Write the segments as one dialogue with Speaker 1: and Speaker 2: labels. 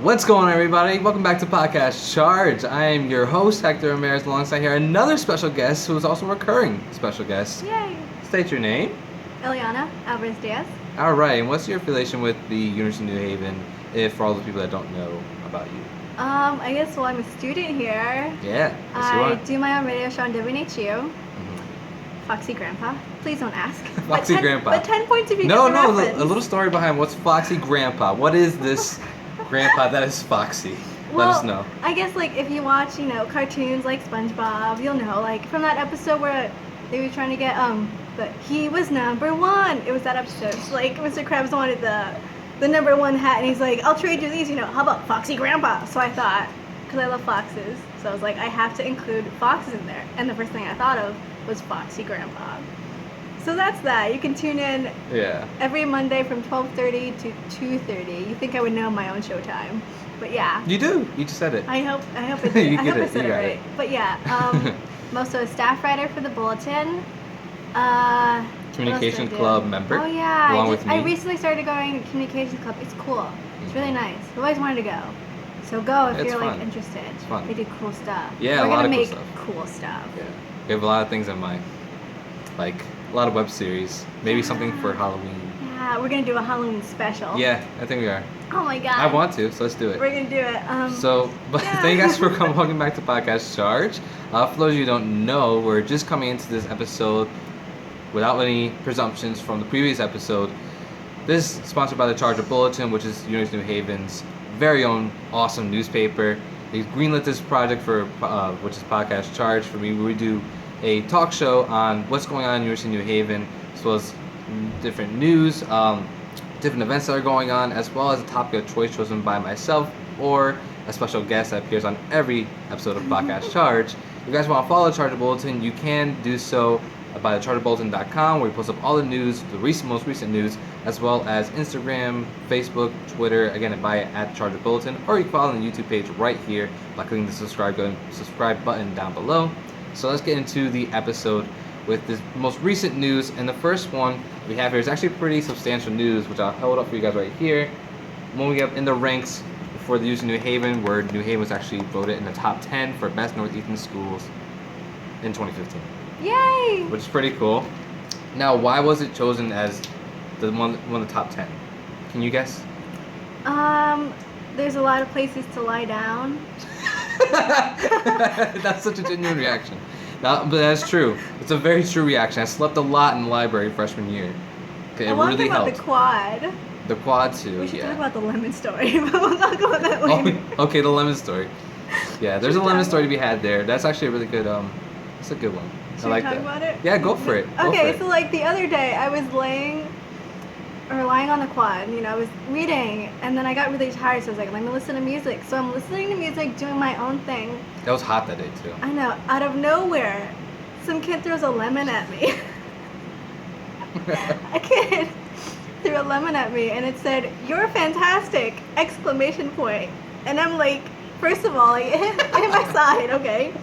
Speaker 1: What's going on, everybody? Welcome back to Podcast Charge. I am your host, Hector Ramirez, alongside here another special guest who is also a recurring special guest.
Speaker 2: Yay!
Speaker 1: State your name.
Speaker 2: Ileana Alvarez-Diaz.
Speaker 1: All right, and what's your affiliation with the University of New Haven, if for all the people that don't know about you?
Speaker 2: I guess, I'm a student here.
Speaker 1: Yeah, yes, you
Speaker 2: I
Speaker 1: are.
Speaker 2: do my own radio show on WNHU. Foxy Grandpa. Please don't ask.
Speaker 1: Foxy Grandpa.
Speaker 2: But 10 points if you
Speaker 1: No,
Speaker 2: get the reference.
Speaker 1: a little story behind what's Foxy Grandpa. What is this grandpa that is Foxy?
Speaker 2: Well,
Speaker 1: Let us know.
Speaker 2: I guess, if you watch, cartoons like SpongeBob, you'll know, from that episode where they were trying to get, but he was number one. It was that episode. So, Mr. Krabs wanted the number one hat, and he's like, I'll trade you these, how about Foxy Grandpa? So I thought, because I love foxes, so I was like, I have to include foxes in there. And the first thing I thought of was Foxy Grandpa. So that's that. You can tune in every Monday from 12:30 to 2:30. You think I would know my own showtime, but yeah.
Speaker 1: You do. You just said it.
Speaker 2: I hope I did.
Speaker 1: You
Speaker 2: I
Speaker 1: get
Speaker 2: hope I
Speaker 1: it.
Speaker 2: said
Speaker 1: You
Speaker 2: it
Speaker 1: got
Speaker 2: right.
Speaker 1: it.
Speaker 2: But yeah, I'm also a staff writer for the Bulletin.
Speaker 1: Communication
Speaker 2: what else do I do?
Speaker 1: Club member.
Speaker 2: Oh yeah,
Speaker 1: along with me.
Speaker 2: I recently started going to Communications Club. It's cool. It's really nice. I've always wanted to go. So go if
Speaker 1: It's
Speaker 2: you're
Speaker 1: fun.
Speaker 2: interested.
Speaker 1: It's fun.
Speaker 2: They do cool stuff.
Speaker 1: Yeah,
Speaker 2: We're
Speaker 1: a lot
Speaker 2: gonna
Speaker 1: of cool
Speaker 2: make
Speaker 1: stuff.
Speaker 2: cool stuff.
Speaker 1: Yeah. We have a lot of things in mind. Like a lot of web series. Maybe something for Halloween.
Speaker 2: Yeah, we're gonna do a Halloween special.
Speaker 1: Yeah, I think we are.
Speaker 2: Oh my god.
Speaker 1: I want to, so let's do it.
Speaker 2: We're gonna do it.
Speaker 1: Thank you guys for welcome back to Podcast Charge. For those of you who don't know, we're just coming into this episode without any presumptions from the previous episode. This is sponsored by the Charger Bulletin, which is University of New Haven's very own awesome newspaper. They greenlit this project for which is Podcast Charge for me, where we do a talk show on what's going on in University of New Haven, as well as different news, different events that are going on, as well as a topic of choice chosen by myself or a special guest that appears on every episode of Podcast Charge. If you guys want to follow the Charger Bulletin, you can do so by thechargerbulletin.com, where we post up all the news, the most recent news, as well as Instagram, Facebook, Twitter, again, by at Charger Bulletin, or you can follow the YouTube page right here by clicking the subscribe button down below. So let's get into the episode with this most recent news, and the first one we have here is actually pretty substantial news, which I'll hold up for you guys right here. When we get in the ranks for the University of New Haven, where New Haven was actually voted in the top 10 for best Northeastern schools in 2015.
Speaker 2: Yay!
Speaker 1: Which is pretty cool. Now, why was it chosen as one of the top 10? Can you guess?
Speaker 2: There's a lot of places to lie down.
Speaker 1: That's such a genuine reaction. But that's true. It's a very true reaction. I slept a lot in the library freshman year. Okay,
Speaker 2: I
Speaker 1: it
Speaker 2: want to
Speaker 1: really
Speaker 2: talk about
Speaker 1: helped.
Speaker 2: the quad.
Speaker 1: The quad too.
Speaker 2: We should
Speaker 1: yeah.
Speaker 2: talk about the lemon story, but we'll talk about that later.
Speaker 1: Oh, okay, the lemon story. Yeah, there's a lemon story to be had there. That's actually a really good. It's a good one.
Speaker 2: Should
Speaker 1: I like
Speaker 2: we talk
Speaker 1: that.
Speaker 2: about it?
Speaker 1: Yeah, go for it.
Speaker 2: Okay, so the other day I was lying on the quad, I was reading, and then I got really tired, so I was like, let me listen to music. So I'm listening to music, doing my own thing.
Speaker 1: It was hot that day too.
Speaker 2: I know, out of nowhere, some kid throws a lemon at me. A kid threw a lemon at me, and it said, "You're fantastic!" exclamation point. And I'm like, first of all, it hit my side, okay?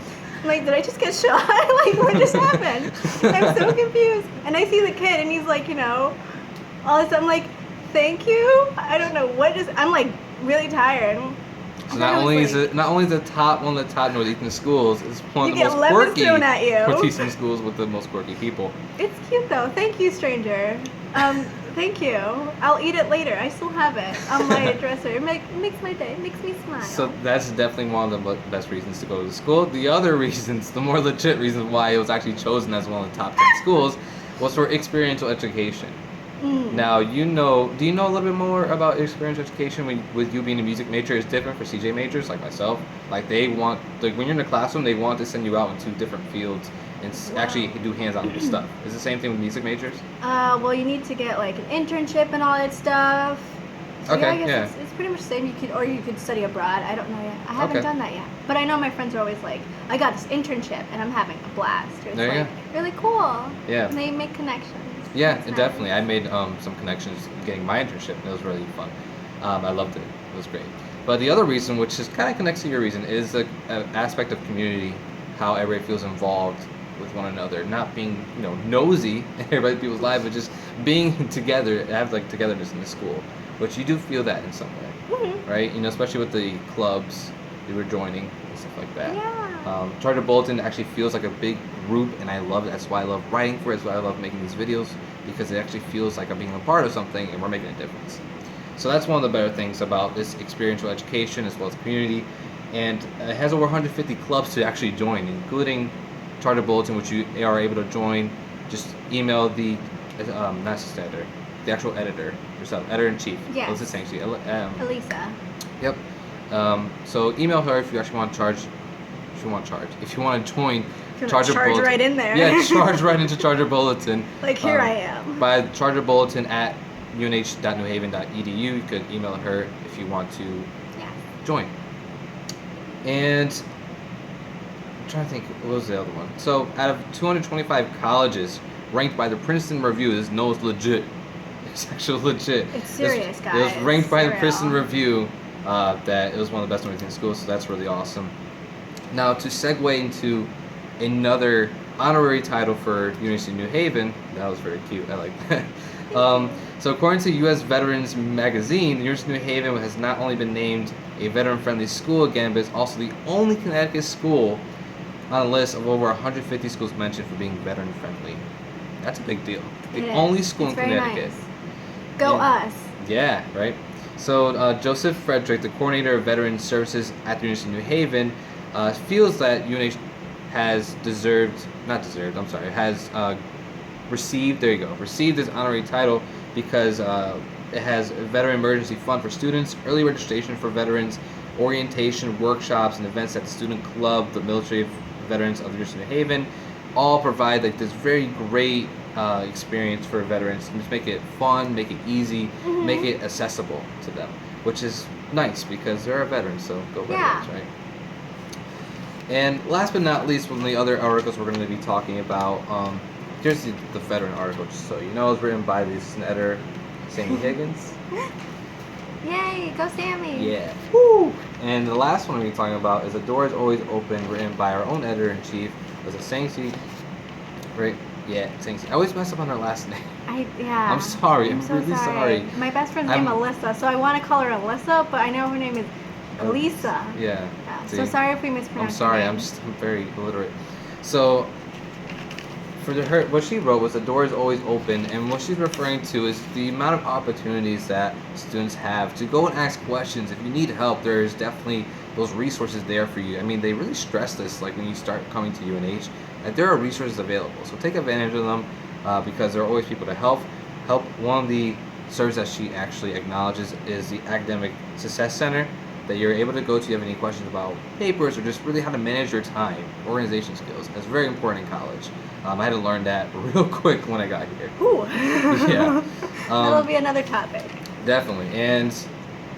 Speaker 2: I'm like, did I just get shot? What just happened? I'm so confused. And I see the kid, and he's like, all this. I'm like, thank you. I don't know what just. I'm really tired.
Speaker 1: So not only is it one of the top Northeastern schools, it's one of the
Speaker 2: You get
Speaker 1: most
Speaker 2: lemons
Speaker 1: quirky
Speaker 2: thrown at you.
Speaker 1: Northeastern schools with the most quirky people.
Speaker 2: It's cute though. Thank you, stranger. Thank you. I'll eat it later. I still have it on my dresser. It makes my day. It makes me smile.
Speaker 1: So that's definitely one of the best reasons to go to school. The other reasons, the more legit reasons why it was actually chosen as one of the top 10 schools, was for experiential education. Now, do you know a little bit more about experiential education with you being a music major is different for CJ majors like myself? They want, when you're in the classroom, they want to send you out into different fields and actually do hands-on stuff. Is it the same thing with music majors?
Speaker 2: Well, you need to get an internship and all that stuff. So,
Speaker 1: Okay,
Speaker 2: I guess it's pretty much the same. You could study abroad. I don't know yet. I haven't done that yet. But I know my friends are always like, I got this internship and I'm having a blast. It's
Speaker 1: There you go.
Speaker 2: really cool.
Speaker 1: Yeah.
Speaker 2: And they make connections.
Speaker 1: Yeah,
Speaker 2: That's nice.
Speaker 1: definitely. I made some connections getting my internship, and it was really fun. I loved it. It was great. But the other reason, which is kind of connects to your reason, is the aspect of community, how everybody feels involved with one another, not being nosy in everybody people's lives, but just being together, have togetherness in the school. which you do feel that in some way, right? You know, especially with the clubs you were joining and stuff like that.
Speaker 2: Yeah.
Speaker 1: Charter Bulletin actually feels like a big group, and I love it. That's why I love writing for it. That's why I love making these videos, because it actually feels like I'm being a part of something and we're making a difference. So that's one of the better things about this experiential education as well as community. And it has over 150 clubs to actually join, including Charter Bulletin, which you are able to join. Just email the not assistant editor, the actual editor yourself, editor-in-chief.
Speaker 2: Yes.
Speaker 1: What's it saying?
Speaker 2: Elisa.
Speaker 1: Yep. So email her if you actually want to charge. If you want to join Charter
Speaker 2: Charge
Speaker 1: Bulletin.
Speaker 2: right in there.
Speaker 1: Yeah, charge right into Charter Bulletin.
Speaker 2: Like, here I am.
Speaker 1: By Charter Bulletin at unh.newhaven.edu. You could email her if you want to join. And I'm trying to think, what was the other one? So out of 225 colleges ranked by the Princeton Review, this knows legit. It's actually legit.
Speaker 2: It's serious, guys.
Speaker 1: It was ranked by the
Speaker 2: For
Speaker 1: Princeton
Speaker 2: real.
Speaker 1: Review that it was one of the best Norwegian schools, so that's really awesome. Now, to segue into another honorary title for University of New Haven, that was very cute, I like that. So according to U.S. Veterans Magazine, the University of New Haven has not only been named a veteran-friendly school again, but it's also the only Connecticut school on a list of over 150 schools mentioned for being veteran-friendly. That's a big deal. The only school in Connecticut.
Speaker 2: Nice. Go us.
Speaker 1: Yeah, right. So Joseph Frederick, the coordinator of Veteran Services at the University of New Haven, feels that UNH has received this honorary title because it has a veteran emergency fund for students, early registration for veterans, orientation, workshops, and events at the student club, the military veterans of the University of New Haven, all provide like this very great experience for veterans. And just make it fun, make it easy, make it accessible to them, which is nice because they're veterans, so go veterans, right? And last but not least, one of the other articles we're going to be talking about, here's the veteran article, just so you know, it's written by the assistant editor, Sammy Higgins.
Speaker 2: Yay, go Sammy!
Speaker 1: Yeah. Woo! And the last one we're going to be talking about is The Door is Always Open, written by our own editor-in-chief, was it Sangsi? Right? Yeah, Sangsi. I always mess up on her last name. I'm sorry. I'm
Speaker 2: so
Speaker 1: really sorry.
Speaker 2: My best friend's name is Alyssa, so I want to call her Alyssa, but I know her name is Elisa.
Speaker 1: Yeah.
Speaker 2: So sorry if we mispronounced
Speaker 1: I'm sorry.
Speaker 2: her
Speaker 1: I'm
Speaker 2: name.
Speaker 1: very illiterate. So for her, what she wrote was The Door is Always Open, and what she's referring to is the amount of opportunities that students have to go and ask questions. If you need help, there's definitely those resources there for you. I mean, they really stress this, like when you start coming to UNH, that there are resources available. So take advantage of them because there are always people to help. One of the services that she actually acknowledges is the Academic Success Center that you're able to go to if you have any questions about papers or just really how to manage your time, organization skills. That's very important in college. I had to learn that real quick when I got here.
Speaker 2: Ooh.
Speaker 1: Yeah.
Speaker 2: That'll be another topic.
Speaker 1: Definitely. And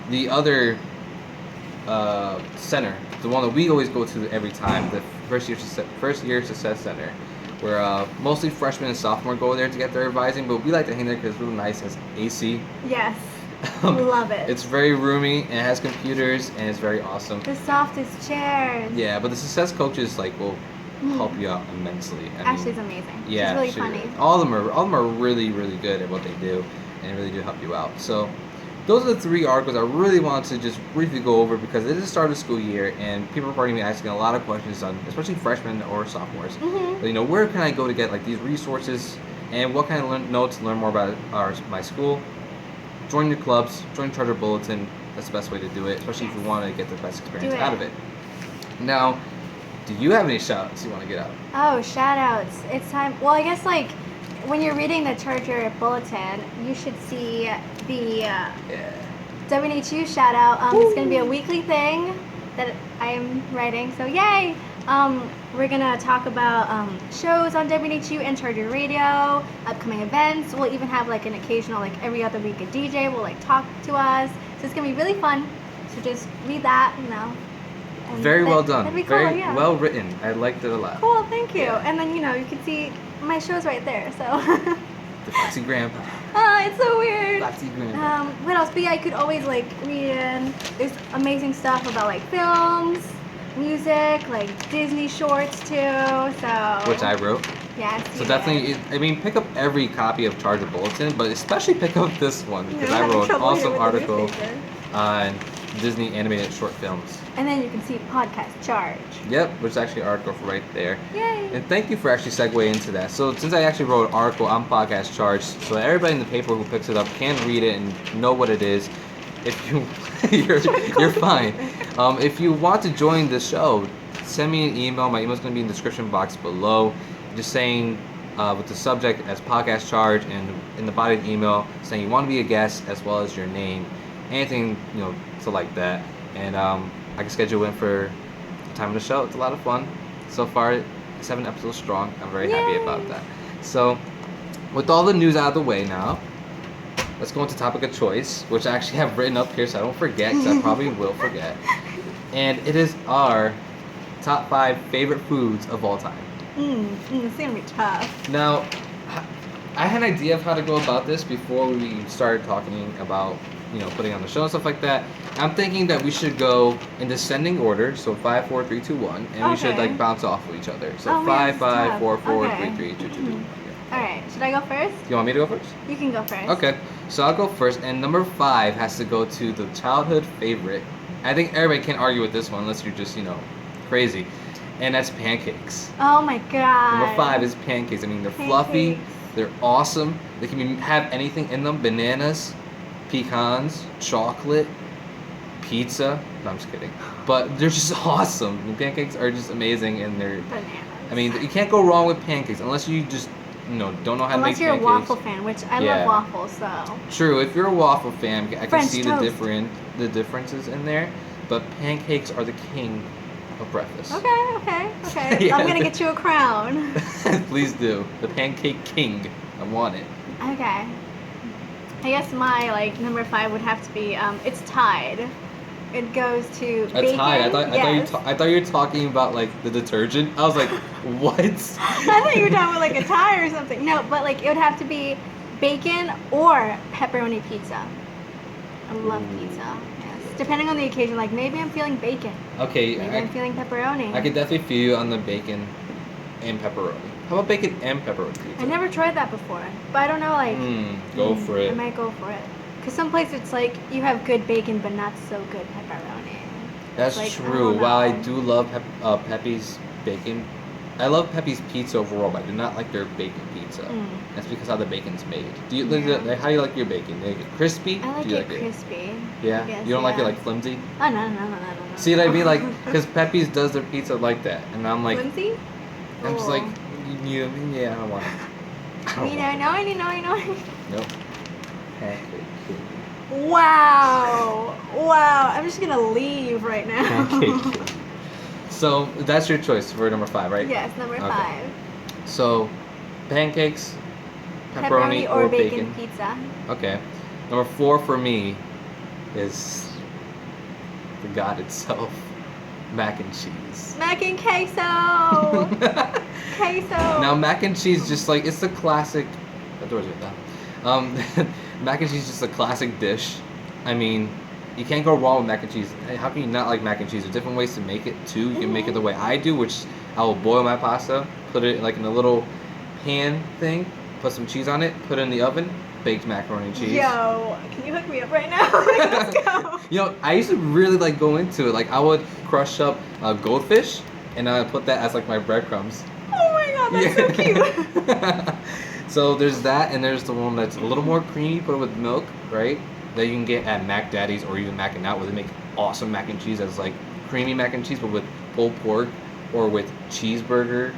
Speaker 1: the other center, the one that we always go to every time, the first year Success Center, where mostly freshmen and sophomore go there to get their advising, but we like to hang there because it's really nice. It's AC.
Speaker 2: Yes. Love it.
Speaker 1: It's very roomy and it has computers and it's very awesome.
Speaker 2: The softest chairs.
Speaker 1: Yeah, but the success coaches will help you out immensely.
Speaker 2: Ashley's amazing.
Speaker 1: Yeah,
Speaker 2: she's really funny.
Speaker 1: All of them are really, really good at what they do and really do help you out. So those are the three articles I really wanted to just briefly go over because it is the start of the school year and people are probably asking a lot of questions on, especially freshmen or sophomores. But, where can I go to get these resources and what kind of notes to learn more about my school? Join your clubs, join Charter Bulletin. That's the best way to do it, especially if you want to get the best experience out of it. Now, do you have any shout-outs you want to get out?
Speaker 2: Oh, shout-outs. It's time. Well, I guess when you're reading the Charter Bulletin, you should see the WNHU shout-out. It's going to be a weekly thing that I am writing, so yay! We're going to talk about shows on WNHU and Charter Radio, upcoming events. We'll even have an occasional, every other week, a DJ will talk to us. So it's going to be really fun. So just read that, And
Speaker 1: very well done.
Speaker 2: That'd be cool,
Speaker 1: very
Speaker 2: yeah.
Speaker 1: well written. I liked it a lot.
Speaker 2: Cool, thank you.
Speaker 1: Yeah.
Speaker 2: And then, you can see my show's right there, so.
Speaker 1: The Foxy Grandpa.
Speaker 2: It's so weird.
Speaker 1: Foxy Grandpa.
Speaker 2: What else? But yeah, I could always read in. There's amazing stuff about films, music, Disney shorts too. So.
Speaker 1: Which I wrote.
Speaker 2: Yes.
Speaker 1: So definitely, I mean, pick up every copy of Charger Bulletin, but especially pick up this one because I wrote an awesome article on Disney animated short films.
Speaker 2: And then you can see Podcast Charge.
Speaker 1: Yep, which is actually an article right there.
Speaker 2: Yay!
Speaker 1: And thank you for actually segueing into that. So since I actually wrote an article on Podcast Charge, so everybody in the paper who picks it up can read it and know what it is. If you, you're fine. If you want to join the show, send me an email. My email is going to be in the description box below. Just saying with the subject as Podcast Charge, and in the body of the email saying you want to be a guest as well as your name, anything to like that, and I can schedule in for the time of the show. It's a lot of fun. So far, 7 episodes strong. I'm very happy about that. So, with all the news out of the way now, let's go into topic of choice, which I actually have written up here so I don't forget, because I probably will forget. And it is our top 5 favorite foods of all time.
Speaker 2: It's gonna be tough.
Speaker 1: Now, I had an idea of how to go about this before we started talking about, putting on the show and stuff like that. I'm thinking that we should go in descending order, so 5, 4, 3, 2, 1, and we should like bounce off of each other. So 5, 5, 4, 4, 3, 3, 2, 2, 2.
Speaker 2: Alright, should I go first?
Speaker 1: You want me to go first?
Speaker 2: You can go first.
Speaker 1: Okay, so I'll go first, and number 5 has to go to the childhood favorite. I think everybody can argue with this one unless you're just, crazy. And that's pancakes.
Speaker 2: Oh my god.
Speaker 1: Number 5 is pancakes. I mean, they're fluffy, they're awesome. They can have anything in them: bananas, pecans, chocolate, pizza. No, I'm just kidding. But they're just awesome. I mean, pancakes are just amazing, and they're.
Speaker 2: Bananas.
Speaker 1: I mean, you can't go wrong with pancakes unless you just don't know how to make pancakes.
Speaker 2: Unless you're a waffle fan, which I love waffles, so.
Speaker 1: True, if you're a waffle fan, I can
Speaker 2: French
Speaker 1: see
Speaker 2: toast.
Speaker 1: the differences in there. But pancakes are the king of breakfast.
Speaker 2: Okay.
Speaker 1: Yeah.
Speaker 2: I'm gonna get you a crown.
Speaker 1: Please do. The pancake king. I want it.
Speaker 2: Okay. I guess my number 5 would have to be it's tied. It goes to bacon.
Speaker 1: Tide.
Speaker 2: Yes.
Speaker 1: I thought you were talking about the detergent. I was like, what?
Speaker 2: I thought you were talking about a tie or something. No, but it would have to be bacon or pepperoni pizza. I love pizza. Yes. Depending on the occasion, maybe I'm feeling bacon.
Speaker 1: Okay.
Speaker 2: Maybe I'm feeling pepperoni.
Speaker 1: I could definitely feel you on the bacon and pepperoni. How about bacon and pepperoni pizza?
Speaker 2: I never tried that before, but I don't know.
Speaker 1: Go for it.
Speaker 2: I might go for it. Because some places it's you have good bacon, but not so good pepperoni.
Speaker 1: That's true. While I do love Pepe's bacon, I love Pepe's pizza overall, but I do not like their bacon pizza. That's because how the bacon's made. Do you how do you like your bacon? Do you like it crispy?
Speaker 2: I like it crispy.
Speaker 1: Yeah?
Speaker 2: Yes,
Speaker 1: You don't like it flimsy?
Speaker 2: Oh, no.
Speaker 1: See what I mean? Because Pepe's does their pizza like that, and I'm like,
Speaker 2: flimsy?
Speaker 1: I'm just like, yeah, I don't want it.
Speaker 2: I know.
Speaker 1: Nope. Pancake.
Speaker 2: Wow. I'm just gonna leave right now.
Speaker 1: Pancake. So that's your choice for number 5, right?
Speaker 2: Yes, number 5.
Speaker 1: So, pancakes, pepperoni or bacon
Speaker 2: pizza.
Speaker 1: Okay. Number 4 for me is the god itself, mac and cheese.
Speaker 2: Mac and queso. Queso.
Speaker 1: Now, mac and cheese just it's the classic. The doors are down. Mac and cheese is just a classic dish. I mean, you can't go wrong with mac and cheese. How can you not like mac and cheese? There's different ways to make it too. You can make it the way I do, which I will boil my pasta, put it in a little pan thing, put some cheese on it, put it in the oven, baked macaroni and cheese.
Speaker 2: Yo, can you hook me up right now? Let's go.
Speaker 1: I used to really go into it. I would crush up goldfish, and I would put that as my breadcrumbs.
Speaker 2: Oh my god, that's so cute.
Speaker 1: So there's that, and there's the one that's a little more creamy, put it with milk, right? That you can get at Mac Daddy's or even Mac and Out, where they make awesome mac and cheese that's creamy mac and cheese, but with pulled pork or with cheeseburger,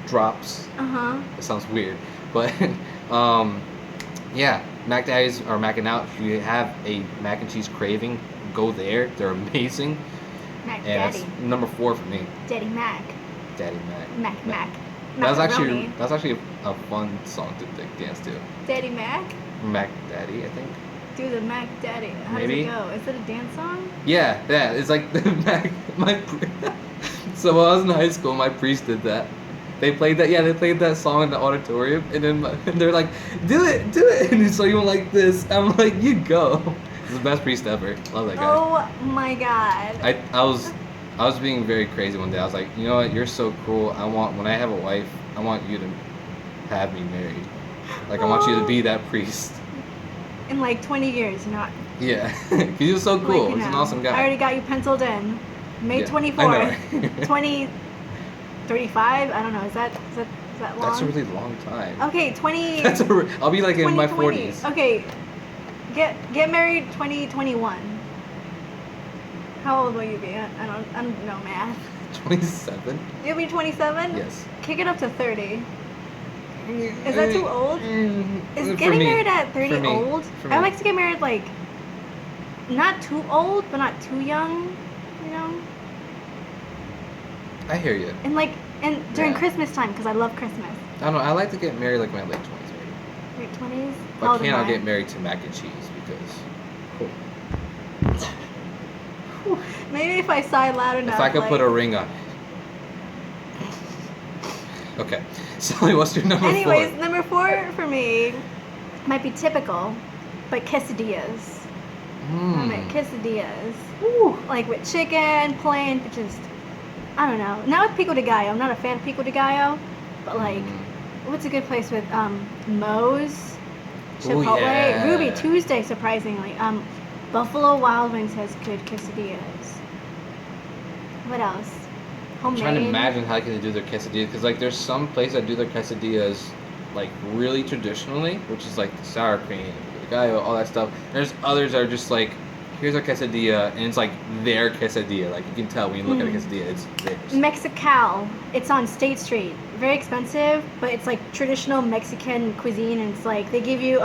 Speaker 1: drops. It sounds weird, but yeah, Mac Daddy's or Mac and Out. If you have a mac and cheese craving, go there. They're amazing.
Speaker 2: Mac
Speaker 1: and
Speaker 2: Daddy.
Speaker 1: That's number 4 for me.
Speaker 2: Daddy Mac.
Speaker 1: Daddy Mac.
Speaker 2: Mac.
Speaker 1: That's actually a fun song to dance to.
Speaker 2: Daddy Mac?
Speaker 1: Mac Daddy, I think.
Speaker 2: Do the Mac Daddy. How
Speaker 1: Maybe.
Speaker 2: does it go? Is it a dance song?
Speaker 1: Yeah. It's the Mac. So when I was in high school, my priest did that. They played that. Yeah, they played that song in the auditorium, and then they're like, "Do it!" And so you went like this. I'm like, "You go." It's the best priest ever. Love that guy.
Speaker 2: Oh my god.
Speaker 1: I was I was being very crazy one day. I was like, you know what? You're so cool. When I have a wife, I want you to have me married. Like, I want you to be that priest.
Speaker 2: In like 20 years, you know.
Speaker 1: Yeah, because he was so cool.
Speaker 2: Like,
Speaker 1: He's an awesome guy.
Speaker 2: I already got you penciled in. May
Speaker 1: Yeah,
Speaker 2: 24th,
Speaker 1: I know.
Speaker 2: 2035. I don't know. Is that long?
Speaker 1: That's a really long time.
Speaker 2: Okay, 20.
Speaker 1: I'll be like in my
Speaker 2: 2020.
Speaker 1: 40s.
Speaker 2: Okay, get married 2021. How old will you be? I don't know math.
Speaker 1: 27?
Speaker 2: You'll be 27.
Speaker 1: Yes.
Speaker 2: Kick it up to 30. Is that too old? Is
Speaker 1: For
Speaker 2: getting
Speaker 1: me.
Speaker 2: married at 30
Speaker 1: For me.
Speaker 2: old?
Speaker 1: For me.
Speaker 2: I like to get married like not too old, but not too young. You know.
Speaker 1: I hear you.
Speaker 2: And during
Speaker 1: Yeah.
Speaker 2: Christmas time, because I love Christmas.
Speaker 1: I don't know. I like to get married like in my late 20s, maybe.
Speaker 2: Late 20s.
Speaker 1: But I cannot get married to mac and cheese because
Speaker 2: Maybe if I sigh loud enough.
Speaker 1: if I could
Speaker 2: like,
Speaker 1: put a ring on it. Okay. So what's your number
Speaker 2: Anyways,
Speaker 1: 4?
Speaker 2: number 4 for me might be typical, but quesadillas. Quesadillas. Ooh. Like with chicken, plain, but just, I don't know. Not with pico de gallo. I'm not a fan of pico de gallo, but like, what's a good place with Moe's? Chipotle.
Speaker 1: Yeah.
Speaker 2: Ruby Tuesday, surprisingly. Buffalo Wild Wings has good quesadillas. What else?
Speaker 1: I'm
Speaker 2: Homemade.
Speaker 1: trying to imagine how they do their quesadillas because like there's some places that do their quesadillas like really traditionally, which is like the sour cream, the gallo, all that stuff. There's others that are just like, here's our quesadilla, and it's like their quesadilla. Like you can tell when you look at a quesadilla, it's theirs.
Speaker 2: Mexical. It's on State Street. Very expensive, but it's like traditional Mexican cuisine, and it's like they give you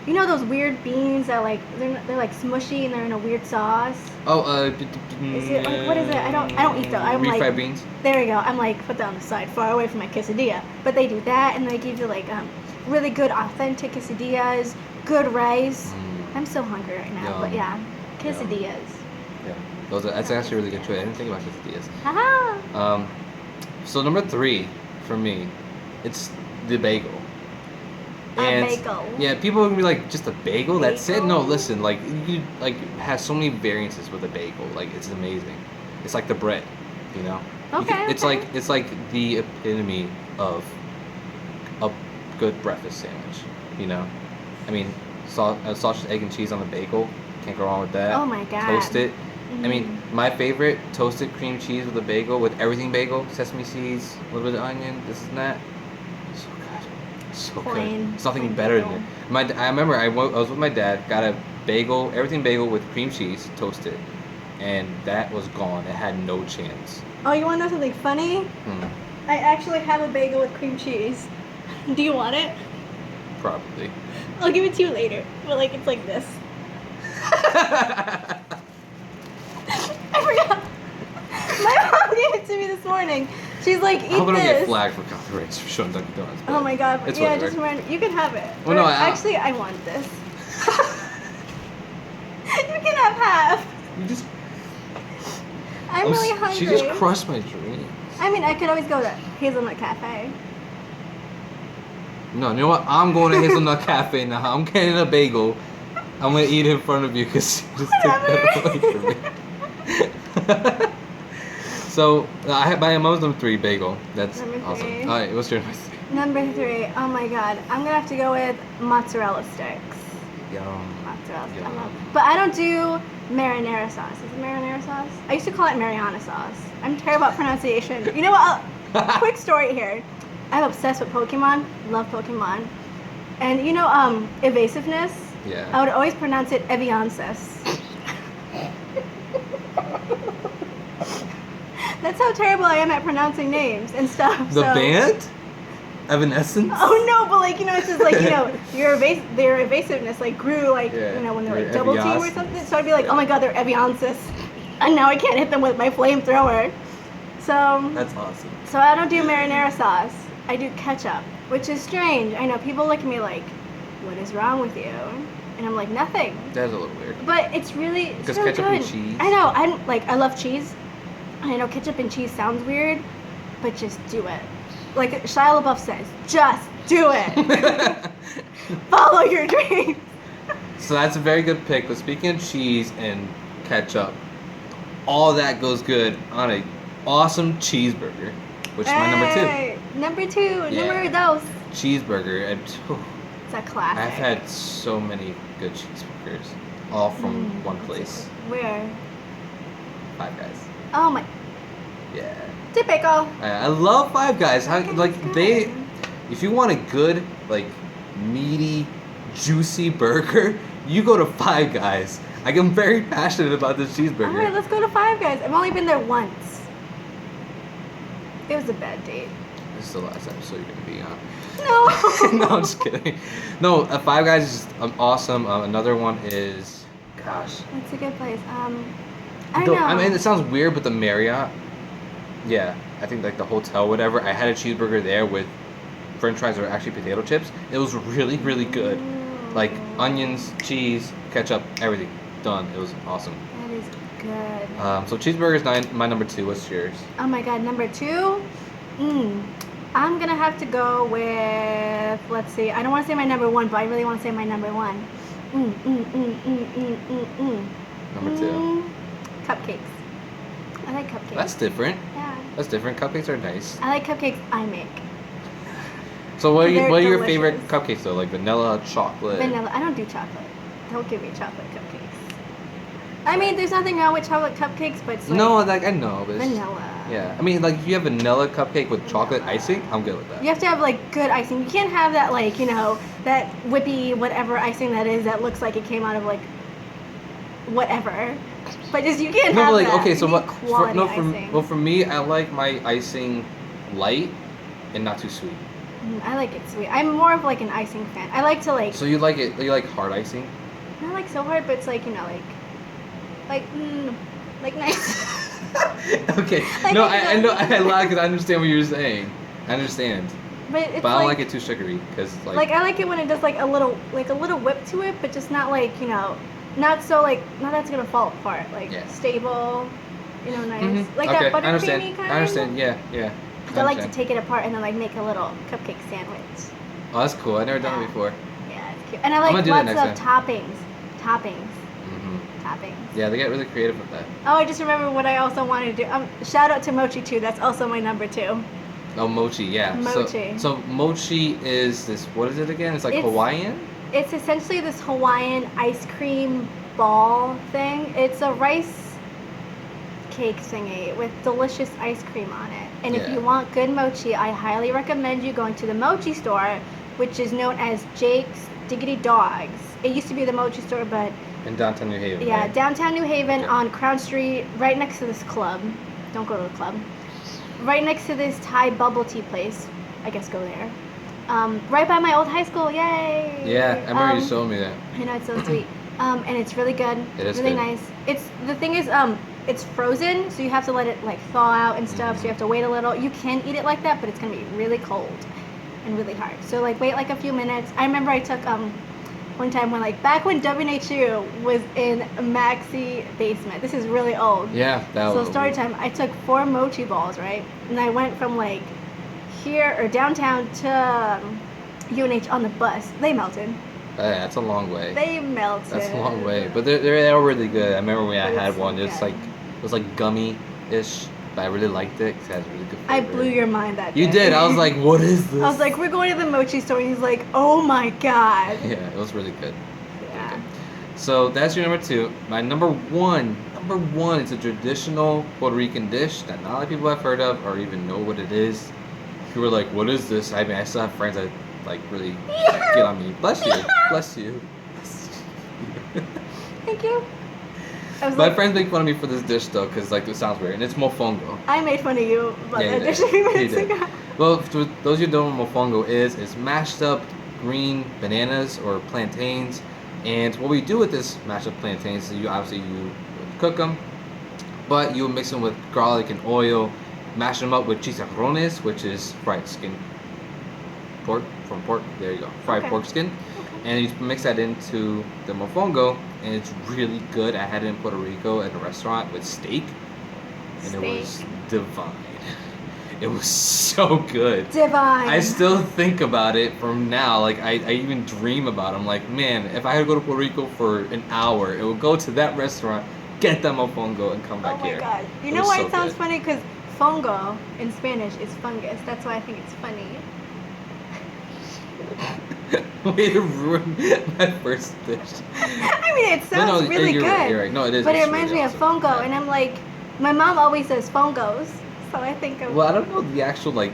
Speaker 2: you know those weird beans that like they're like smushy and they're in a weird sauce.
Speaker 1: Oh,
Speaker 2: Is it like what is it? I don't eat those. I'm
Speaker 1: refried
Speaker 2: like
Speaker 1: beans.
Speaker 2: There we go. I'm like put that on the side, far away from my quesadilla. But they do that, and they give you like really good authentic quesadillas, good rice. I'm so hungry right now, but yeah, quesadillas.
Speaker 1: Yeah, that's actually a really good choice. I didn't think about quesadillas.
Speaker 2: Haha.
Speaker 1: So number 3 for me, it's the bagel. And
Speaker 2: bagel.
Speaker 1: yeah, people would be like, just a bagel? That's it? No,
Speaker 2: Bagel?
Speaker 1: listen, like you like have so many variances with a bagel. Like it's amazing. It's like the bread, you know.
Speaker 2: Okay.
Speaker 1: It's like the epitome of a good breakfast sandwich. You know, I mean, sausage, egg, and cheese on the bagel. Can't go wrong with that.
Speaker 2: Oh my god.
Speaker 1: Toast it. I mean, my favorite, toasted cream cheese with a bagel, with everything bagel, sesame seeds, a little bit of onion, this and that. So good. So
Speaker 2: Plain-
Speaker 1: good. It's nothing
Speaker 2: plain
Speaker 1: better
Speaker 2: bagel.
Speaker 1: than it. I remember I was with my dad, got a bagel, everything bagel with cream cheese, toasted, and that was gone. It had no chance.
Speaker 2: Oh, you want to know something funny? I actually have a bagel with cream cheese. Do you want it?
Speaker 1: Probably.
Speaker 2: I'll give it to you later. But like it's like this. I forgot. My mom gave it to me this morning. She's like, eat
Speaker 1: I hope I don't get
Speaker 2: this.
Speaker 1: flagged for copyrights for showing Dunkin' Donuts.
Speaker 2: Oh my god.
Speaker 1: It's
Speaker 2: Yeah,
Speaker 1: whatever.
Speaker 2: just remember, you can have it.
Speaker 1: Well, no,
Speaker 2: Or
Speaker 1: I-
Speaker 2: I want this. You can have half.
Speaker 1: You just.
Speaker 2: I'm really hungry.
Speaker 1: She just crushed my dreams.
Speaker 2: I mean, I could always go to Hazelnut Cafe.
Speaker 1: No, you know what? I'm going to Hazelnut Cafe now. I'm getting a bagel. I'm gonna eat it in front of you because you just took that away from me. So I had my mom's number 3 bagel. That's
Speaker 2: Number
Speaker 1: awesome.
Speaker 2: 3.
Speaker 1: All right, what's your number 3?
Speaker 2: Number 3. Oh my god. I'm gonna have to go with mozzarella sticks.
Speaker 1: Yum.
Speaker 2: Mozzarella sticks. I
Speaker 1: Yum.
Speaker 2: love. But I don't do marinara sauce. Is it marinara sauce? I used to call it Mariana sauce. I'm terrible at pronunciation. You know what? Quick story here. I'm obsessed with Pokemon. Love Pokemon. And you know, evasiveness.
Speaker 1: Yeah.
Speaker 2: I would always pronounce it Eviances. That's how terrible I am at pronouncing names and stuff.
Speaker 1: The
Speaker 2: so.
Speaker 1: band? Evanescence?
Speaker 2: Oh no, but like, you know, it's just like, you know, their evasiveness like grew like,
Speaker 1: Yeah.
Speaker 2: you know, when they're
Speaker 1: Your
Speaker 2: like double team or
Speaker 1: Eviances.
Speaker 2: something. So I'd be like, oh my god, they're Eviances. And now I can't hit them with my flamethrower. So
Speaker 1: That's awesome.
Speaker 2: so I don't do marinara sauce. I do ketchup, which is strange. I know people look at me like, what is wrong with you? And I'm like, nothing.
Speaker 1: That's a little weird.
Speaker 2: But it's really
Speaker 1: Because
Speaker 2: really
Speaker 1: ketchup
Speaker 2: good.
Speaker 1: and cheese.
Speaker 2: I know. I love cheese. I know ketchup and cheese sounds weird, but just do it. Like Shia LaBeouf says, just do it. Follow your dreams.
Speaker 1: So that's a very good pick. But speaking of cheese and ketchup, all that goes good on a awesome cheeseburger, which is my number
Speaker 2: Hey, number two.
Speaker 1: Yeah.
Speaker 2: Number dos.
Speaker 1: cheeseburger. And
Speaker 2: It's a classic.
Speaker 1: I've had so many good cheeseburgers, all from one place.
Speaker 2: Where?
Speaker 1: Five Guys.
Speaker 2: Oh my.
Speaker 1: Yeah.
Speaker 2: Typical.
Speaker 1: I love Five Guys. How,
Speaker 2: Five Guys
Speaker 1: like
Speaker 2: is good.
Speaker 1: they, if you want a good, like, meaty, juicy burger, you go to Five Guys. Like, I'm very passionate about this cheeseburger.
Speaker 2: Alright, let's go to Five Guys. I've only been there once. It was a bad date.
Speaker 1: This is the last episode you're gonna be on.
Speaker 2: No.
Speaker 1: No, I'm just kidding. No, Five Guys is awesome. Another one is, gosh.
Speaker 2: It's a good place. I don't know.
Speaker 1: I mean, it sounds weird, but the Marriott. Yeah, I think like the hotel, whatever. I had a cheeseburger there with French fries or actually potato chips. It was really, really good. Like onions, cheese, ketchup, everything done. It was awesome.
Speaker 2: That is good.
Speaker 1: So cheeseburger is my number 2. What's yours?
Speaker 2: Oh my god, number 2? I'm gonna have to go with, let's see, I don't want to say my number 1, but I really want to say my number 1.
Speaker 1: Number 2.
Speaker 2: Cupcakes. I like cupcakes.
Speaker 1: That's different.
Speaker 2: Yeah.
Speaker 1: That's different. Cupcakes are nice.
Speaker 2: I like cupcakes I make.
Speaker 1: So what
Speaker 2: They're
Speaker 1: are your favorite
Speaker 2: delicious.
Speaker 1: cupcakes though? Like vanilla, chocolate?
Speaker 2: Vanilla. I don't do chocolate. Don't give me chocolate cupcakes. I mean, there's nothing wrong with chocolate cupcakes, but it's like
Speaker 1: No, like I know, but it's just-
Speaker 2: vanilla.
Speaker 1: yeah, I mean, like if you have vanilla cupcake with chocolate
Speaker 2: Vanilla.
Speaker 1: icing, I'm good with that.
Speaker 2: You have to have like good icing. You can't have that like, you know, that whippy whatever icing that is that looks like it came out of like whatever. But just you can't
Speaker 1: No,
Speaker 2: have
Speaker 1: but like
Speaker 2: that.
Speaker 1: okay,
Speaker 2: You
Speaker 1: so
Speaker 2: need
Speaker 1: what?
Speaker 2: quality icing.
Speaker 1: Well, for me, I like my icing light and not too sweet.
Speaker 2: I like it sweet. I'm more of like an icing fan. I like to like
Speaker 1: So you like it? You like hard icing?
Speaker 2: not like so hard, but it's like, you know, like nice.
Speaker 1: Okay.
Speaker 2: Like,
Speaker 1: No,
Speaker 2: I
Speaker 1: I know.
Speaker 2: know.
Speaker 1: I lied because I understand what you're saying. I understand,
Speaker 2: But it's
Speaker 1: but I don't
Speaker 2: like,
Speaker 1: like it too sugary because
Speaker 2: like I like it when it does like a little whip to it, but just not like, you know, not so like not that's gonna fall apart. Like
Speaker 1: Yeah.
Speaker 2: stable, you know, nice.
Speaker 1: Mhm.
Speaker 2: Like
Speaker 1: Okay,
Speaker 2: that
Speaker 1: I understand.
Speaker 2: buttercreamy kind.
Speaker 1: I understand. Yeah, yeah.
Speaker 2: I like to take it apart and then like make a little cupcake sandwich.
Speaker 1: Oh, that's cool. I never done it
Speaker 2: Yeah.
Speaker 1: before.
Speaker 2: Yeah, it's cute. And I
Speaker 1: I'm gonna
Speaker 2: like
Speaker 1: do that
Speaker 2: lots of
Speaker 1: next
Speaker 2: toppings.
Speaker 1: Hmm.
Speaker 2: Toppings.
Speaker 1: Yeah, they get really creative with that.
Speaker 2: Oh, I just remember what I also wanted to do. Shout out to Mochi too. That's also my number 2.
Speaker 1: Oh, mochi. Yeah.
Speaker 2: Mochi.
Speaker 1: So mochi is this. What is it again? It's like
Speaker 2: It's-
Speaker 1: Hawaiian.
Speaker 2: It's essentially this Hawaiian ice cream ball thing. It's a rice cake thingy with delicious ice cream on it. And if
Speaker 1: Yeah.
Speaker 2: you want good mochi, I highly recommend you going to the mochi store, which is known as Jake's Diggity Dogs. It used to be the mochi store, but
Speaker 1: In downtown New Haven.
Speaker 2: yeah,
Speaker 1: right?
Speaker 2: downtown New Haven
Speaker 1: Okay.
Speaker 2: on Crown Street, right next to this club. Don't go to the club. Right next to this Thai bubble tea place. I guess go there. Right by my old high school. Yay!
Speaker 1: Yeah, I remember you showed me that.
Speaker 2: I know, it's so sweet. And it's really good.
Speaker 1: It is
Speaker 2: really
Speaker 1: good.
Speaker 2: nice. It's the thing is, it's frozen, so you have to let it like thaw out and stuff. So you have to wait a little. You can eat it like that, but it's gonna be really cold and really hard. So like wait like a few minutes. I remember I took one time when like back when WNHU was in a maxi basement. This is really old.
Speaker 1: Yeah, that
Speaker 2: So
Speaker 1: was.
Speaker 2: story time. I took 4 mochi balls, right? And I went from like here or downtown to UNH on the bus. They melted.
Speaker 1: Yeah, that's a long way.
Speaker 2: They melted.
Speaker 1: That's a long way, but they're really good. I remember when I
Speaker 2: It
Speaker 1: had
Speaker 2: was so
Speaker 1: one. It's
Speaker 2: good.
Speaker 1: like it was like gummy-ish, but I really liked it because it has really good flavor.
Speaker 2: I blew your mind that day.
Speaker 1: You did. I was like, what is this?
Speaker 2: I was like, we're going to the mochi store. And he's like, oh my god.
Speaker 1: Yeah, it was really good.
Speaker 2: Yeah.
Speaker 1: Okay. So that's your number 2. My number one, it's a traditional Puerto Rican dish that not a lot of people have heard of or even know what it is. Who were like, what is this? I mean, I still have friends that like really get on me. Bless you. Bless you.
Speaker 2: Thank you. I was
Speaker 1: My
Speaker 2: like,
Speaker 1: friends make fun of me for this dish though, because like it sounds weird, and it's mofongo.
Speaker 2: I made fun of you about
Speaker 1: Yeah,
Speaker 2: that
Speaker 1: you
Speaker 2: dish
Speaker 1: did.
Speaker 2: a few
Speaker 1: You
Speaker 2: minutes
Speaker 1: did.
Speaker 2: ago.
Speaker 1: Well, for those of you who don't know what mofongo is, it's mashed up green bananas or plantains, and what we do with this mashed up plantains is you cook them, but you mix them with garlic and oil, mash them up with chicharrones, which is fried skin pork from pork. There you go, fried
Speaker 2: Okay.
Speaker 1: pork skin, and you mix that into the mofongo, and it's really good. I had it in Puerto Rico at a restaurant with steak, and it was
Speaker 2: Steak.
Speaker 1: divine. It was so good.
Speaker 2: Divine.
Speaker 1: I still think about it from now. Like I even dream about it. I'm like, man, if I had to go to Puerto Rico for an hour, it would go to that restaurant get that mofongo and come back
Speaker 2: Oh my
Speaker 1: here.
Speaker 2: god. You
Speaker 1: It
Speaker 2: know
Speaker 1: was
Speaker 2: why
Speaker 1: so
Speaker 2: it sounds
Speaker 1: good.
Speaker 2: funny? Because fongo in Spanish is fungus. That's why I think it's funny.
Speaker 1: Way to ruin my first dish.
Speaker 2: I mean, it sounds really
Speaker 1: you're
Speaker 2: good.
Speaker 1: Right, you're right. No, it is.
Speaker 2: But it
Speaker 1: it's
Speaker 2: reminds
Speaker 1: really
Speaker 2: me of
Speaker 1: awesome.
Speaker 2: fongo,
Speaker 1: Yeah.
Speaker 2: and I'm like, my mom always says fongos, so I think of.
Speaker 1: Well, I don't know the actual like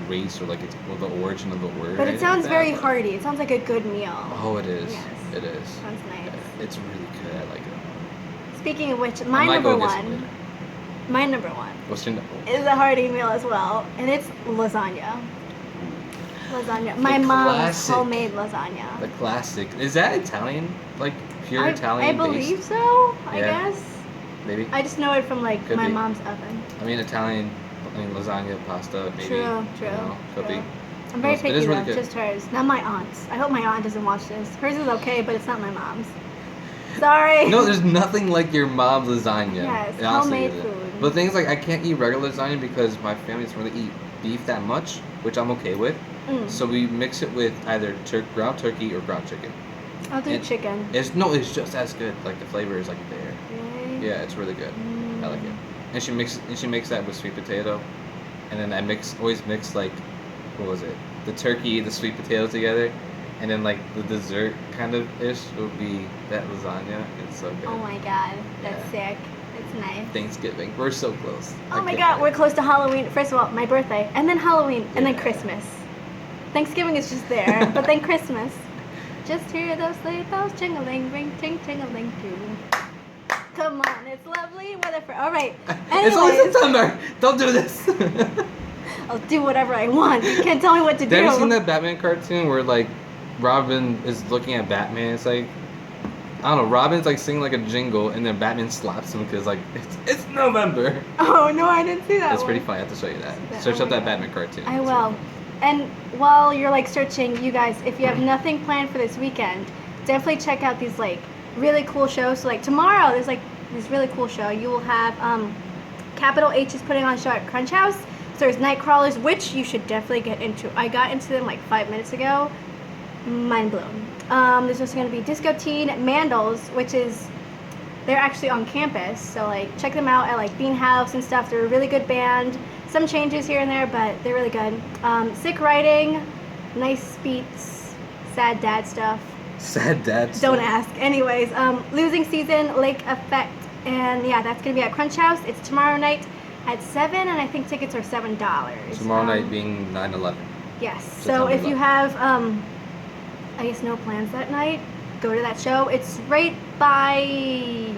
Speaker 1: trace or like the origin of the word.
Speaker 2: But
Speaker 1: or
Speaker 2: it
Speaker 1: anything
Speaker 2: sounds
Speaker 1: like
Speaker 2: very
Speaker 1: that, but-
Speaker 2: hearty. It sounds like a good meal.
Speaker 1: Oh, it is.
Speaker 2: Yes.
Speaker 1: It is.
Speaker 2: Sounds nice.
Speaker 1: Yeah, it's really good. I like it.
Speaker 2: Speaking of which,
Speaker 1: I
Speaker 2: my
Speaker 1: might
Speaker 2: number
Speaker 1: go get some
Speaker 2: one,
Speaker 1: later.
Speaker 2: my number one
Speaker 1: What's your number?
Speaker 2: is a hearty meal as well, and it's lasagna. Lasagna. My
Speaker 1: The
Speaker 2: mom's
Speaker 1: classic.
Speaker 2: homemade lasagna.
Speaker 1: The classic. Is that Italian? Like pure
Speaker 2: I
Speaker 1: Italian
Speaker 2: believe
Speaker 1: based?
Speaker 2: so. I
Speaker 1: Yeah.
Speaker 2: guess.
Speaker 1: Maybe.
Speaker 2: I just know it from like
Speaker 1: Could
Speaker 2: my
Speaker 1: be.
Speaker 2: mom's oven.
Speaker 1: I mean Italian. I mean lasagna, pasta, maybe.
Speaker 2: True,
Speaker 1: You
Speaker 2: true,
Speaker 1: know, could
Speaker 2: true.
Speaker 1: be.
Speaker 2: I'm very
Speaker 1: It
Speaker 2: picky
Speaker 1: is really
Speaker 2: though,
Speaker 1: good.
Speaker 2: just hers. Not my aunt's. I hope my aunt doesn't watch this. Hers is okay, but it's not my mom's. Sorry.
Speaker 1: No, there's nothing like your mom's lasagna.
Speaker 2: Yes,
Speaker 1: It honestly
Speaker 2: homemade
Speaker 1: isn't.
Speaker 2: food.
Speaker 1: But the thing is, like, I can't eat regular lasagna because my family doesn't really eat beef that much, which I'm okay with.
Speaker 2: Mm.
Speaker 1: So we mix it with either ground turkey or ground chicken.
Speaker 2: I'll do
Speaker 1: it-
Speaker 2: chicken.
Speaker 1: It's just as good. Like the flavor is like there.
Speaker 2: Really?
Speaker 1: Yeah, it's really good.
Speaker 2: Mm.
Speaker 1: I like it. And she makes that with sweet potato, and then I always mix like, what was it? The turkey, the sweet potato together, and then like the dessert kind of ish would be that lasagna. It's so good.
Speaker 2: Oh my god, that's sick. It's nice.
Speaker 1: Thanksgiving, we're so close.
Speaker 2: Oh
Speaker 1: I
Speaker 2: my
Speaker 1: can't
Speaker 2: god,
Speaker 1: wait.
Speaker 2: we're close to Halloween. First of all, my birthday, and then Halloween, and then
Speaker 1: Yeah.
Speaker 2: Christmas. Thanksgiving is just there, but then Christmas. Just hear those sleigh bells jingling, ring, ting, ting-a-ling, too. Come on, it's lovely weather for. All right.
Speaker 1: It's only
Speaker 2: Anyways,
Speaker 1: September. Don't do this.
Speaker 2: I'll do whatever I want. You can't tell me what to do.
Speaker 1: Have you seen that Batman cartoon where like Robin is looking at Batman? It's like I don't know. Robin's like singing like a jingle, and then Batman slaps him because like it's November.
Speaker 2: Oh no, I didn't see that.
Speaker 1: That's
Speaker 2: one.
Speaker 1: pretty funny. I have to show you that.
Speaker 2: Yeah,
Speaker 1: Search
Speaker 2: oh
Speaker 1: up
Speaker 2: my
Speaker 1: that
Speaker 2: God.
Speaker 1: Batman cartoon.
Speaker 2: I
Speaker 1: It's
Speaker 2: will.
Speaker 1: really funny.
Speaker 2: And while you're like searching, you guys, if you have nothing planned for this weekend, definitely check out these like really cool shows. So like tomorrow, there's like this really cool show. You will have Capital H is putting on a show at Crunch House. So there's Night Crawlers, which you should definitely get into. I got into them like 5 minutes ago. Mind blown. There's also going to be Disco Teen, Mandals, which is they're actually on campus. So like check them out at like Bean House and stuff. They're a really good band. Some changes here and there, but they're really good. Sick writing, nice beats, sad dad stuff.
Speaker 1: Sad dad.
Speaker 2: Don't
Speaker 1: stuff.
Speaker 2: ask. Anyways, Losing Season, Lake Effect, and yeah, that's gonna be at Crunch House. It's tomorrow night at 7, and I think tickets are $7.
Speaker 1: Tomorrow night being 9/11.
Speaker 2: Yes. So
Speaker 1: September
Speaker 2: if you
Speaker 1: 11th.
Speaker 2: have, I guess no plans that night, go to that show. It's right by.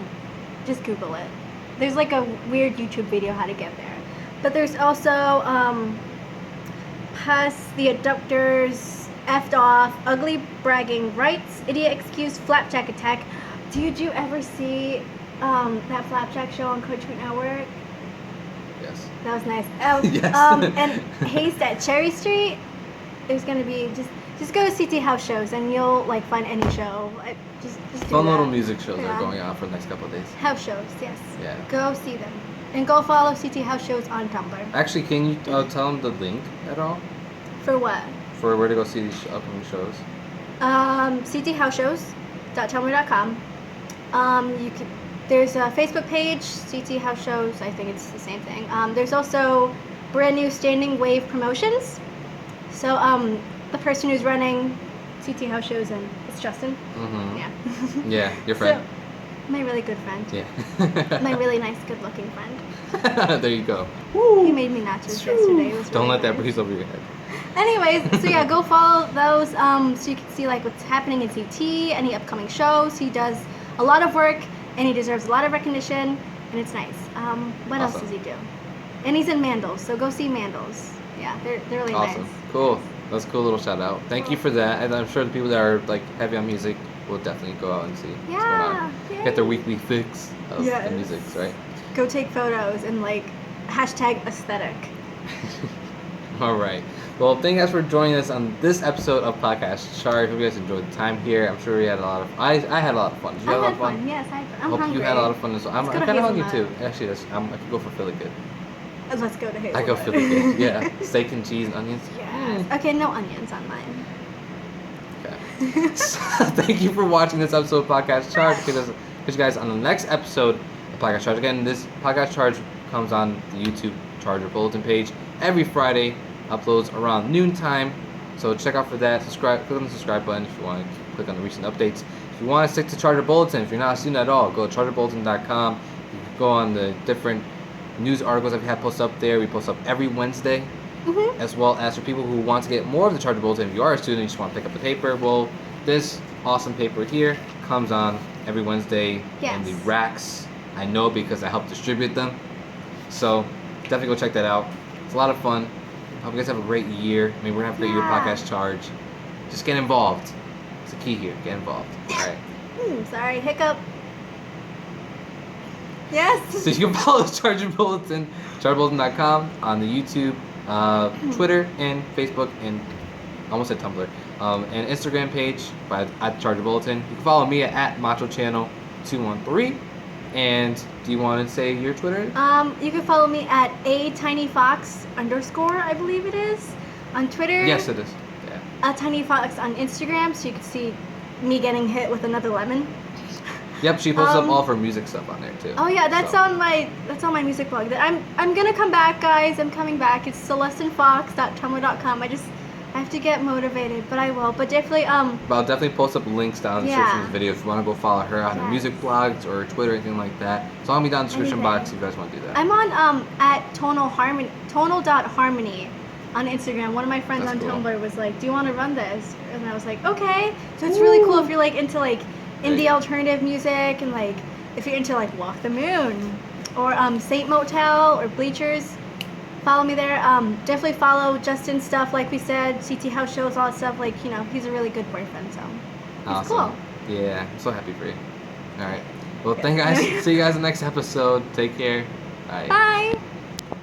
Speaker 2: Just Google it. There's like a weird YouTube video how to get there. But there's also Puss, The Abductors, Effed Off, Ugly Bragging Rights, Idiot Excuse, Flapjack Attack. Did you ever see that Flapjack show on Cartoon Network?
Speaker 1: Yes.
Speaker 2: That was nice. Oh,
Speaker 1: Yes.
Speaker 2: And Haste at Cherry Street. There's gonna be just go to CT House shows and you'll like find any show. Just do
Speaker 1: Fun
Speaker 2: that.
Speaker 1: little music shows
Speaker 2: Yeah.
Speaker 1: are going on for the next couple of days.
Speaker 2: House shows, yes.
Speaker 1: Yeah.
Speaker 2: Go see them. And go follow CT House shows on Tumblr.
Speaker 1: Actually, can you tell them the link at all
Speaker 2: For what?
Speaker 1: for where to go see these upcoming shows?
Speaker 2: cthousheshows.tumblr.com. You can. There's a Facebook page, CT House Shows. I think it's the same thing. There's also brand new Standing Wave Promotions. So the person who's running CT House Shows and it's Justin.
Speaker 1: Mm-hmm.
Speaker 2: Yeah.
Speaker 1: Yeah, your friend.
Speaker 2: So, my really good friend.
Speaker 1: Yeah.
Speaker 2: My really nice, good-looking friend.
Speaker 1: There you go.
Speaker 2: He made me nachos yesterday. It was
Speaker 1: Don't
Speaker 2: really
Speaker 1: let that
Speaker 2: nice.
Speaker 1: breeze over your head.
Speaker 2: Anyways, so yeah, go follow those so you can see like what's happening in CT, any upcoming shows. He does a lot of work and he deserves a lot of recognition and it's nice. What else
Speaker 1: Awesome.
Speaker 2: does he do? And he's in Mandals, so go see Mandals. Yeah, they're really
Speaker 1: Awesome.
Speaker 2: nice.
Speaker 1: Cool. That's a cool little shout out. Thank you for that. And I'm sure the people that are like heavy on music will definitely go out and see what's going on.
Speaker 2: Yeah.
Speaker 1: Get their weekly fix of
Speaker 2: Yes.
Speaker 1: the music, right?
Speaker 2: Go take photos and like hashtag aesthetic.
Speaker 1: All right. Well, thank you guys for joining us on this episode of Podcast Charge. Hope you guys enjoyed the time here. I'm sure we had a lot of. I had a lot of fun. Did you
Speaker 2: I
Speaker 1: have a lot
Speaker 2: had
Speaker 1: of fun?
Speaker 2: fun. Yes, I'm
Speaker 1: Hope
Speaker 2: hungry.
Speaker 1: you had a lot of fun as well. I'm
Speaker 2: Let's go to
Speaker 1: kind of hungry too.
Speaker 2: Hazelnut.
Speaker 1: Actually, I could go for Philly good.
Speaker 2: Let's go to Hazelnut.
Speaker 1: I go Philly good. Yeah, steak and cheese and onions.
Speaker 2: Yes. Okay, no onions on mine.
Speaker 1: Okay. So, thank you for watching this episode of Podcast Charge. Catch you guys on the next episode the podcast charge. Again, this podcast charge comes on the YouTube Charger Bulletin page every Friday. Uploads around noontime. So check out for that. Subscribe. Click on the subscribe button if you want to click on the recent updates. If you want to stick to Charger Bulletin, if you're not a student at all, go to chargerbulletin.com. You can go on the different news articles that we have posted up there. We post up every Wednesday.
Speaker 2: Mm-hmm.
Speaker 1: As well as for people who want to get more of the Charger Bulletin. If you are a student and you just want to pick up the paper, well, this awesome paper here comes on every Wednesday in the racks. I know because I help distribute them. So definitely go check that out. It's a lot of fun. I hope you guys have a great year. I mean, we're going to have a great year podcast charge. Just get involved. It's the key here. Get involved. All right.
Speaker 2: Sorry, hiccup. Yes.
Speaker 1: So you can follow Charger Bulletin, chargerbulletin.com on the YouTube, Twitter, and Facebook, and almost at Tumblr, and Instagram page at Charger Bulletin. You can follow me at Macho Channel 213. And do you want to say your Twitter?
Speaker 2: You can follow me at @tinyfox_, I believe it is, on Twitter.
Speaker 1: Yes, it is. Yeah.
Speaker 2: @tinyfox on Instagram, so you can see me getting hit with another lemon.
Speaker 1: Yep, she posts up all of her music stuff on there too.
Speaker 2: Oh yeah, that's on my music blog. I'm gonna come back, guys. I'm coming back. It's celestinfox.tumblr.com. I have to get motivated, but I will. But definitely
Speaker 1: But I'll definitely post up links down in the description of this video if you want to go follow her on her music blogs or Twitter or anything like that. It's all gonna be down in the description box if you guys want to do that.
Speaker 2: I'm on tonal.harmony on Instagram. One of my friends on Tumblr was like, "Do you want to run this?" And I was like, "Okay." So it's really cool if you're like into like indie alternative music, and like if you're into like Walk the Moon or Saint Motel or Bleachers. Follow me there. Definitely follow Justin's stuff, like we said, CT house shows, all that stuff. Like, you know, he's a really good boyfriend, so it's cool.
Speaker 1: Yeah, I'm so happy for you. All right. Well, thank you guys. See you guys in the next episode. Take care. Bye.
Speaker 2: Bye.